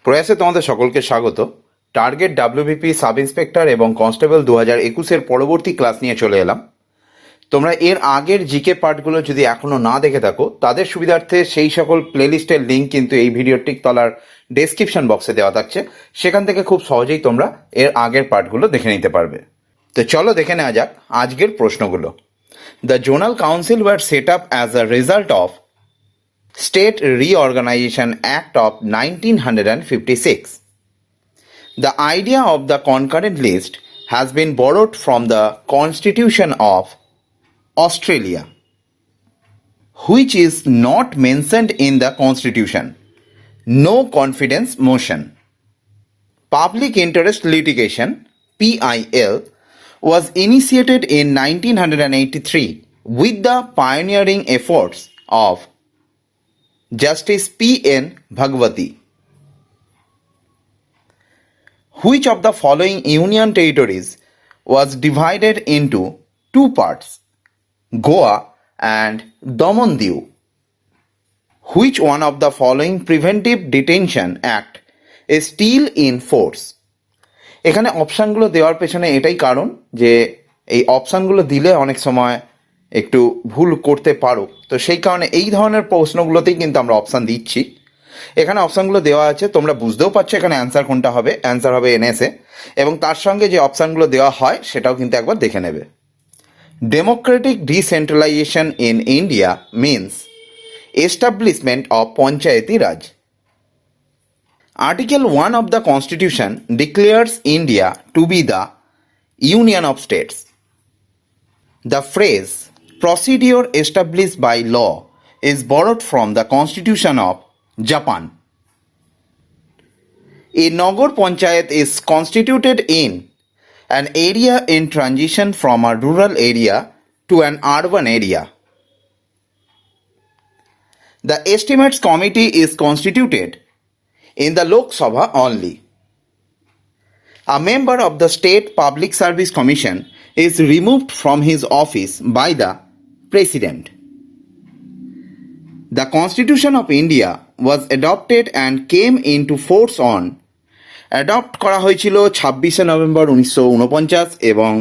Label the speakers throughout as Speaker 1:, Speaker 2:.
Speaker 1: প্রয়াসে তোমাদের সকলকে স্বাগত। টার্গেট ডাব্লিউবিপি সাব ইন্সপেক্টর এবং কনস্টেবল 2021-এর পরবর্তী ক্লাস নিয়ে চলে এলাম। তোমরা এর আগের জিকে পার্টগুলো যদি এখনও না দেখে থাকো, তাদের সুবিধার্থে সেই সকল প্লেলিস্টের লিঙ্ক কিন্তু এই ভিডিওর ঠিক তলার ডেসক্রিপশন বক্সে দেওয়া থাকছে। সেখান থেকে খুব সহজেই তোমরা এর আগের পার্টগুলো দেখে নিতে পারবে। তো চলো দেখে নেওয়া যাক আজকের প্রশ্নগুলো। The zonal council were set up as a result of State Reorganization Act of 1956. The idea of the concurrent list has been borrowed from the Constitution of Australia, which is not mentioned in the Constitution. No confidence motion. Public interest litigation, PIL, was initiated in 1983 with the pioneering efforts of Justice P.N. Bhagwati. Which of the following union territories was divided into two parts, Goa and Daman-Diu? Which one of the following Preventive Detention Act is still in force? এখানে অপশানগুলো দেওয়ার পেছনে এটাই কারণ যে এই অপশানগুলো দিলে অনেক সময় একটু ভুল করতে পারো, তো সেই কারণে এই ধরনের প্রশ্নগুলোতেই কিন্তু আমরা অপশান দিচ্ছি। এখানে অপশানগুলো দেওয়া আছে, তোমরা বুঝতেও পারছো এখানে অ্যান্সার কোনটা হবে। অ্যান্সার হবে এনএসএ, এবং তার সঙ্গে যে অপশানগুলো দেওয়া হয় সেটাও কিন্তু একবার দেখে নেবে। Democratic decentralisation in India means establishment of Panchayati Raj. Article 1 of the Constitution declares India to be the Union of States. The phrase procedure established by law is borrowed from the Constitution of Japan. A Nagar Panchayat is constituted in an area in transition from a rural area to an urban area. The Estimates Committee is constituted in the Lok Sabha only. A member of the State Public Service Commission is removed from his office by the President. The Constitution of India was adopted and came into force on adopt করা হয়েছিল 26শে November 1949 এবং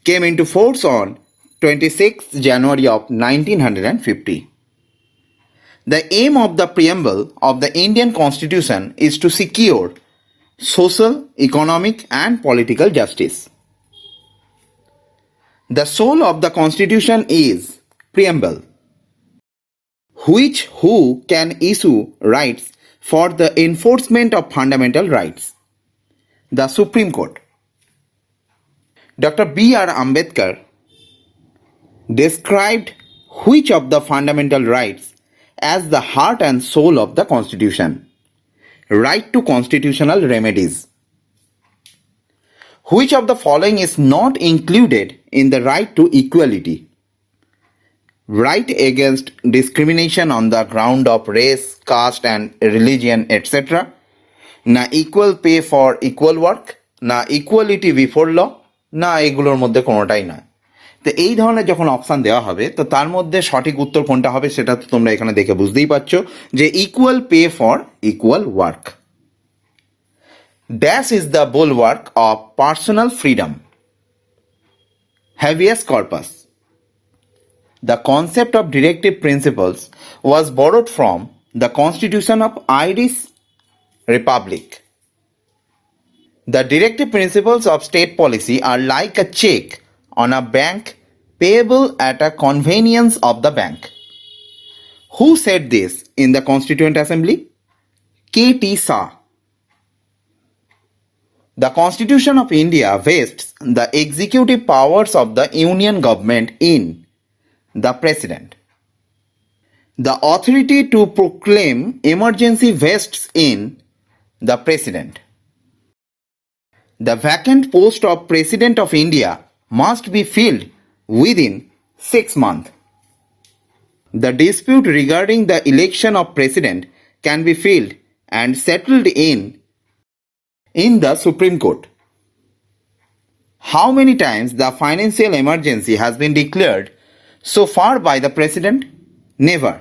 Speaker 1: কেম into force on 26 January of 1950. The aim of the preamble of the Indian Constitution is to secure social, economic and political justice. The soul of the Constitution is preamble, who can issue rights for the enforcement of fundamental rights. The Supreme Court. Dr. B.R. Ambedkar described which of the fundamental rights as the heart and soul of the Constitution. Right to constitutional remedies. Which of the following is not included in the right to equality? Right against discrimination on the ground of race, caste and religion, etc. না equal pay for equal work, না equality before law, না এগুলোর মধ্যে কোনোটাই নয়। তো এই ধরনের যখন অপশান দেওয়া হবে তো তার মধ্যে সঠিক উত্তর কোনটা হবে সেটা তো তোমরা এখানে দেখে বুঝতেই পারছো যে equal pay for equal work. Dash is the bulwark of personal freedom. Habeas corpus. The concept of directive principles was borrowed from the Constitution of Irish Republic. The directive principles of state policy are like a check on a bank payable at a convenience of the bank. Who said this in the Constituent Assembly? K.T. Shah. The Constitution of India vests the executive powers of the Union government in the President. The authority to proclaim emergency vests in the President. The vacant post of President of India must be filled within 6 months. The dispute regarding the election of President can be filled and settled in the Supreme Court. How many times the financial emergency has been declared so far by the President? Never.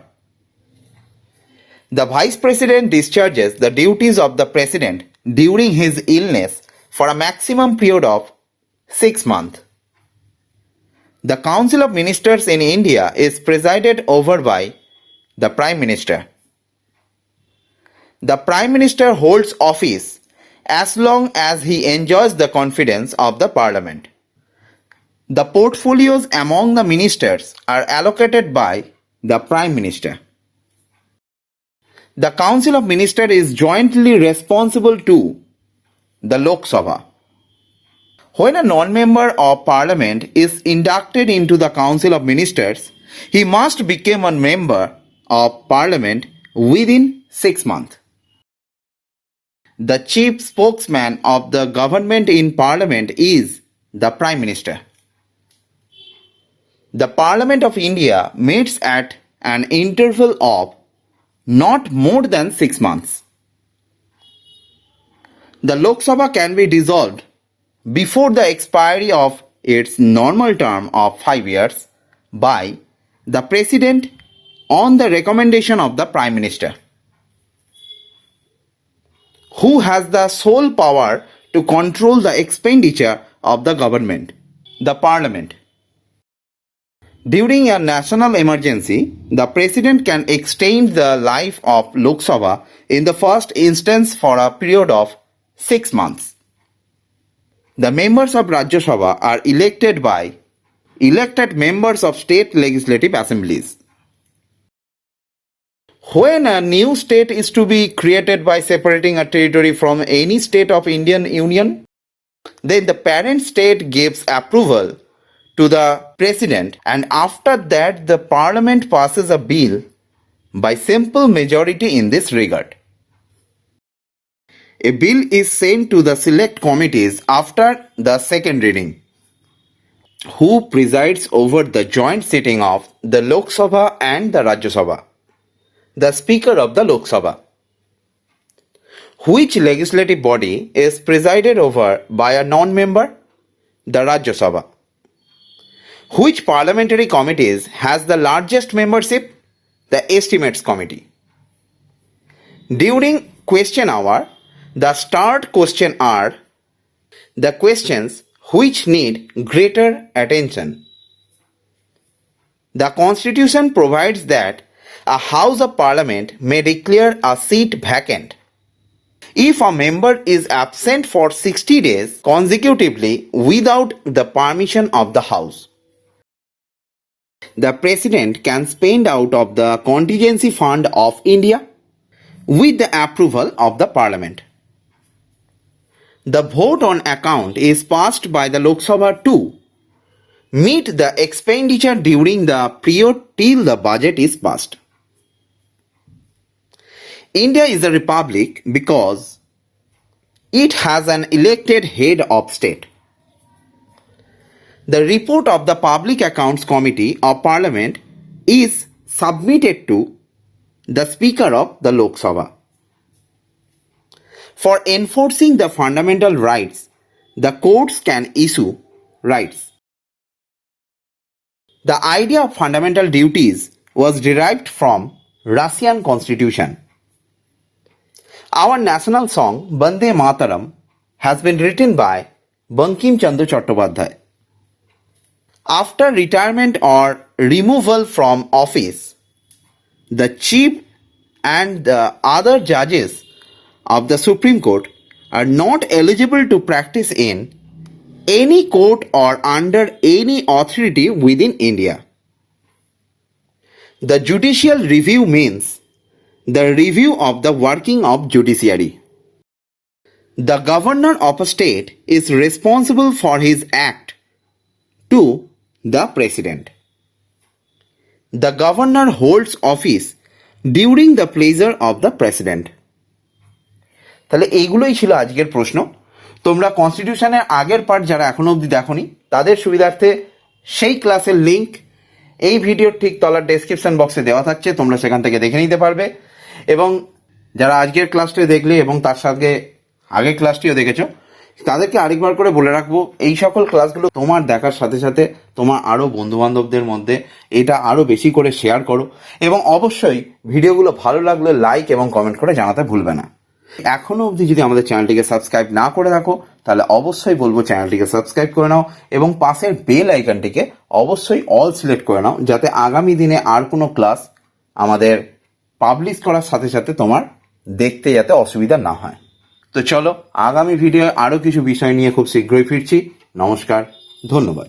Speaker 1: The Vice President discharges the duties of the President during his illness for a maximum period of 6 months. The Council of Ministers in India is presided over by the Prime Minister. The Prime Minister holds office as long as he enjoys the confidence of the Parliament. The portfolios among the ministers are allocated by the Prime Minister. The Council of Ministers is jointly responsible to the Lok Sabha. When a non-member of Parliament is inducted into the Council of Ministers, he must become a member of Parliament within 6 months. The chief spokesman of the government in Parliament is the Prime Minister. The Parliament of India meets at an interval of not more than 6 months. The Lok Sabha can be dissolved before the expiry of its normal term of 5 years by the President on the recommendation of the Prime Minister, who has the sole power to control the expenditure of the government, the Parliament. During a national emergency, the President can extend the life of Lok Sabha in the first instance for a period of 6 months. The members of Rajya Sabha are elected by elected members of state legislative assemblies. When a new state is to be created by separating a territory from any state of Indian Union, then the parent state gives approval to the President, and after that the Parliament passes a bill by simple majority in this regard. A bill is sent to the select committees after the second reading, who presides over the joint sitting of the Lok Sabha and the Rajya Sabha, the Speaker of the Lok Sabha. Which legislative body is presided over by a non-member? The Rajya Sabha. Which parliamentary committees has the largest membership? The Estimates Committee. During question hour, the start question are the questions which need greater attention. The Constitution provides that a House of Parliament may declare a seat vacant if a member is absent for 60 days consecutively without the permission of the House. The President can spend out of the contingency fund of India with the approval of the Parliament. The vote on account is passed by the Lok Sabha to meet the expenditure during the period till the budget is passed. India is a republic because it has an elected head of state. The report of the Public Accounts Committee of Parliament is submitted to the Speaker of the Lok Sabha. For enforcing the fundamental rights, the courts can issue rights. The idea of fundamental duties was derived from Russian Constitution. Our national song Bande Mataram has been written by Bankim Chandra Chattopadhyay. After retirement or removal from office, the chief and the other judges of the Supreme Court are not eligible to practice in any court or under any authority within India. The judicial review means the review of the working of judiciary. The governor of a state is responsible for his act to the President. The governor holds office during the pleasure of the President. তাহলে এইগুলোই ছিল আজকের প্রশ্ন। তোমরা কনস্টিটিউশনের আগের part যারা এখনো অবধি দেখোনি তাদের সুবিধার্থে সেই ক্লাসের লিঙ্ক এই ভিডিওর ঠিক তলার ডেসক্রিপশন বক্সে দেওয়া থাকছে, তোমরা সেখান থেকে দেখে নিতে পারবে। এবং যারা আজকের ক্লাসটি দেখলে এবং তার সাথে আগের ক্লাসটিও দেখেছো, তাদেরকে আরেকবার করে বলে রাখবো, এই সকল ক্লাসগুলো তোমার দেখার সাথে সাথে তোমার আরও বন্ধুবান্ধবদের মধ্যে এটা আরও বেশি করে শেয়ার করো, এবং অবশ্যই ভিডিওগুলো ভালো লাগলে লাইক এবং কমেন্ট করে জানাতে ভুলবে না। এখনও অবধি যদি আমাদের চ্যানেলটিকে সাবস্ক্রাইব না করে থাকো, তাহলে অবশ্যই বলবো চ্যানেলটিকে সাবস্ক্রাইব করে নাও এবং পাশের বেল আইকনটিকে অবশ্যই অল সিলেক্ট করে নাও, যাতে আগামী দিনে আর কোনো ক্লাস আমাদের পাবলিশ করার সাথে সাথে তোমার দেখতে যাতে অসুবিধা না হয়। তো চলো, আগামী ভিডিও আরও কিছু বিষয় নিয়ে খুব শীঘ্রই ফিরছি। নমস্কার, ধন্যবাদ।